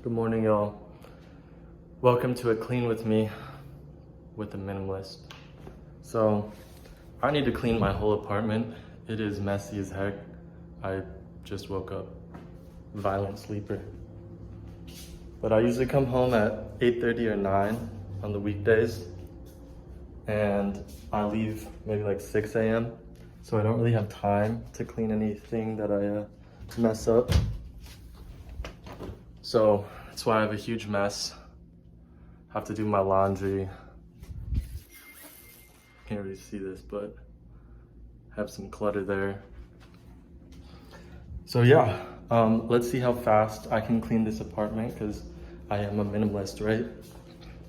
Good morning, y'all. Welcome to a clean with me with a minimalist. So, I need to clean my whole apartment. It is messy as heck. I just woke up, violent sleeper. But I usually come home at 8:30 or 9 on the weekdays, and I leave maybe like 6 a.m. So I don't really have time to clean anything that I mess up. So that's why I have a huge mess. Have to do my laundry. Can't really see this, but have some clutter there. So yeah, let's see how fast I can clean this apartment because I am a minimalist, right?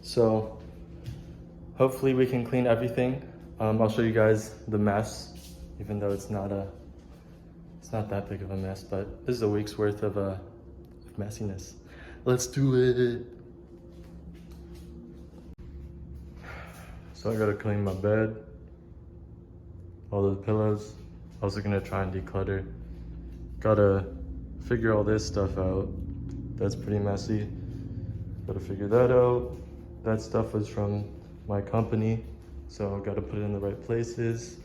So hopefully we can clean everything. I'll show you guys the mess, even though it's not that big of a mess, but this is a week's worth of messiness. Let's do it. So I gotta clean my bed, all those pillows. Also gonna try and declutter. Gotta figure all this stuff out. That's pretty messy. Gotta figure that out. That stuff was from my company, so I gotta put it in the right places.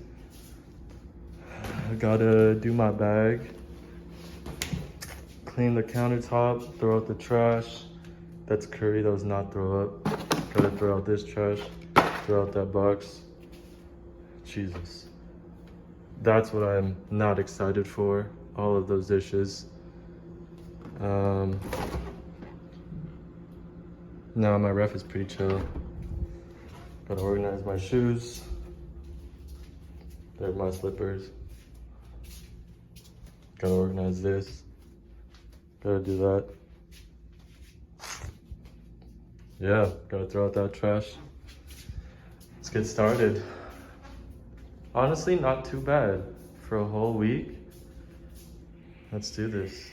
I gotta do my bag. Clean the countertop, throw out the trash. That's curry, that was not throw up. Gotta throw out this trash, throw out that box. Jesus. That's what I'm not excited for, all of those dishes. No, my ref is pretty chill. Gotta organize my shoes. They're my slippers. Gotta organize this. Gotta do that. Yeah, gotta throw out that trash. Let's get started. Honestly, not too bad for a whole week. Let's do this.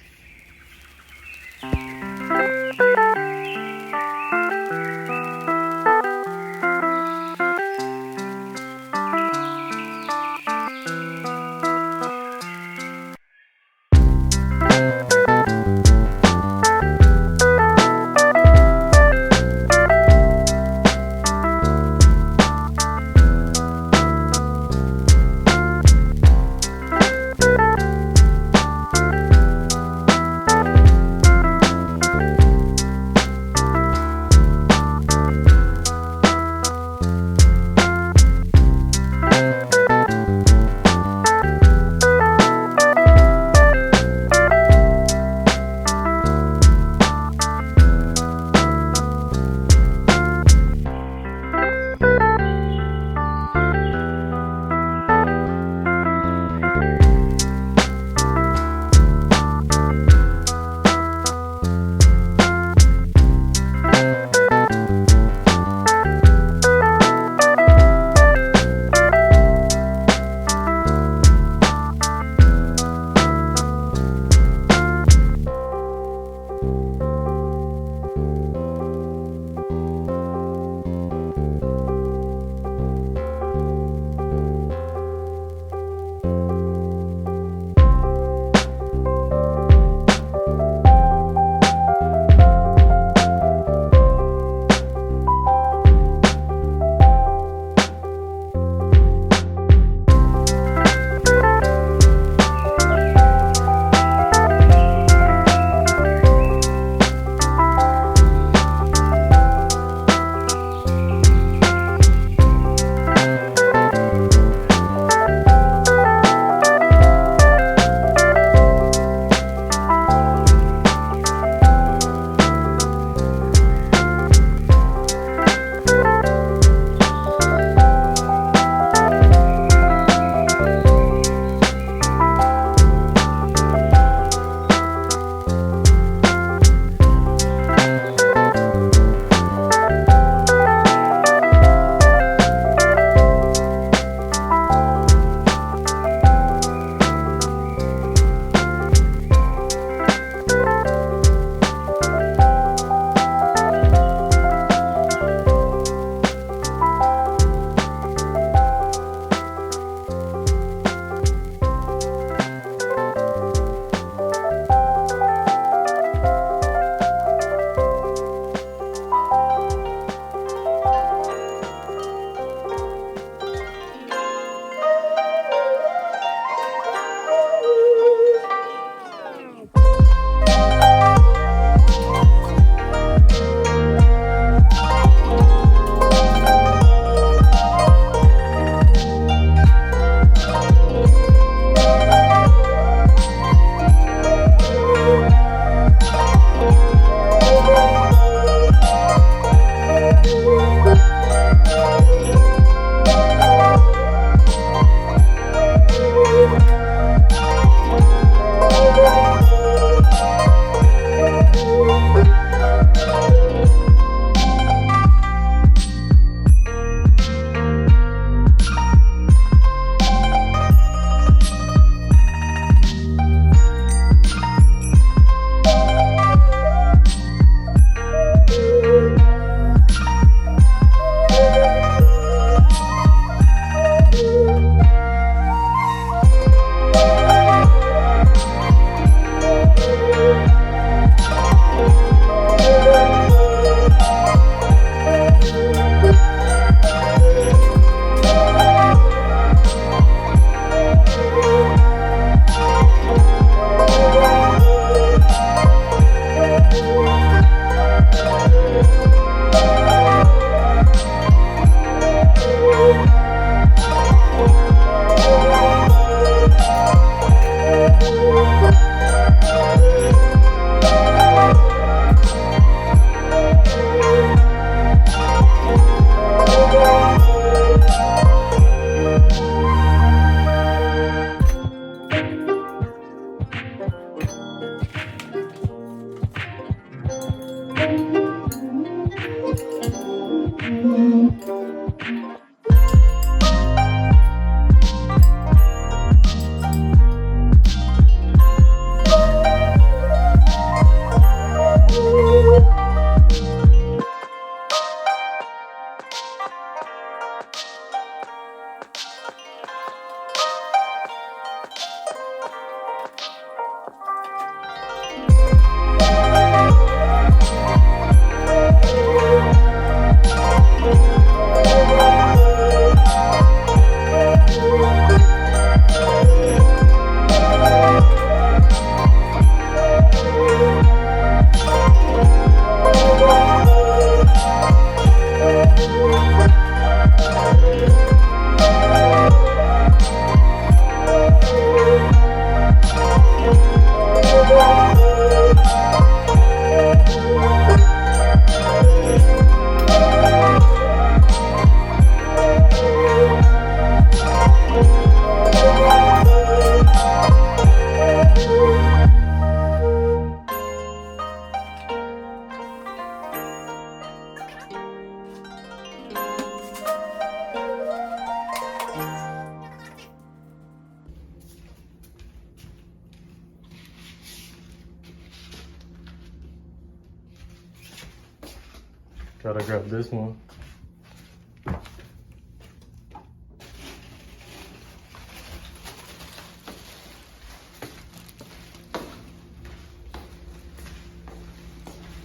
Gotta grab this one.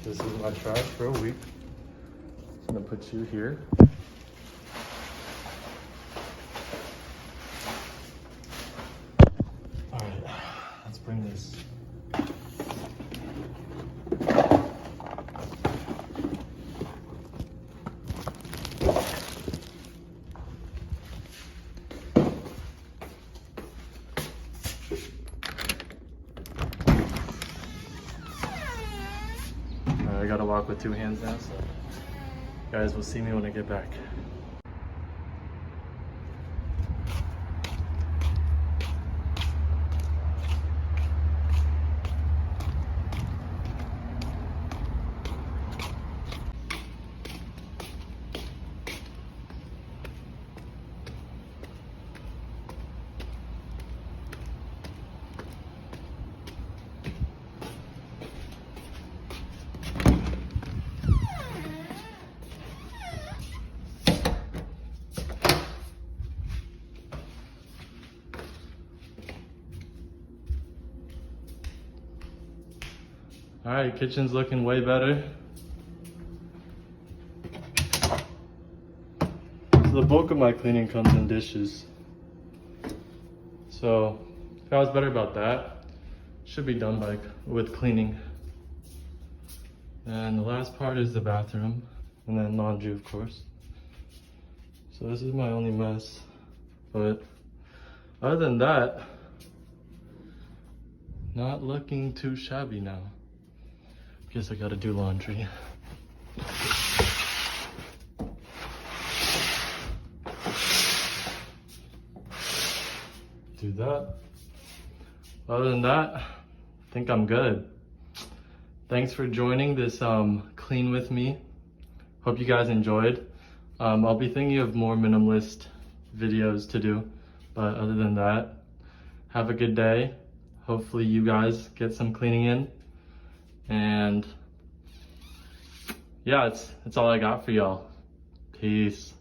This is my trash for a week. I'm gonna put you here. All right, let's bring this. I gotta walk with two hands now, so you guys will see me when I get back. All right, kitchen's looking way better. So the bulk of my cleaning comes in dishes. So if I was better about that, should be done with cleaning. And the last part is the bathroom, and then laundry, of course. So this is my only mess. But other than that, not looking too shabby now. Guess I gotta do laundry. Do that. Other than that, I think I'm good. Thanks for joining this clean with me. Hope you guys enjoyed. I'll be thinking of more minimalist videos to do, but other than that, have a good day. Hopefully you guys get some cleaning in. And yeah, that's all I got for y'all. Peace.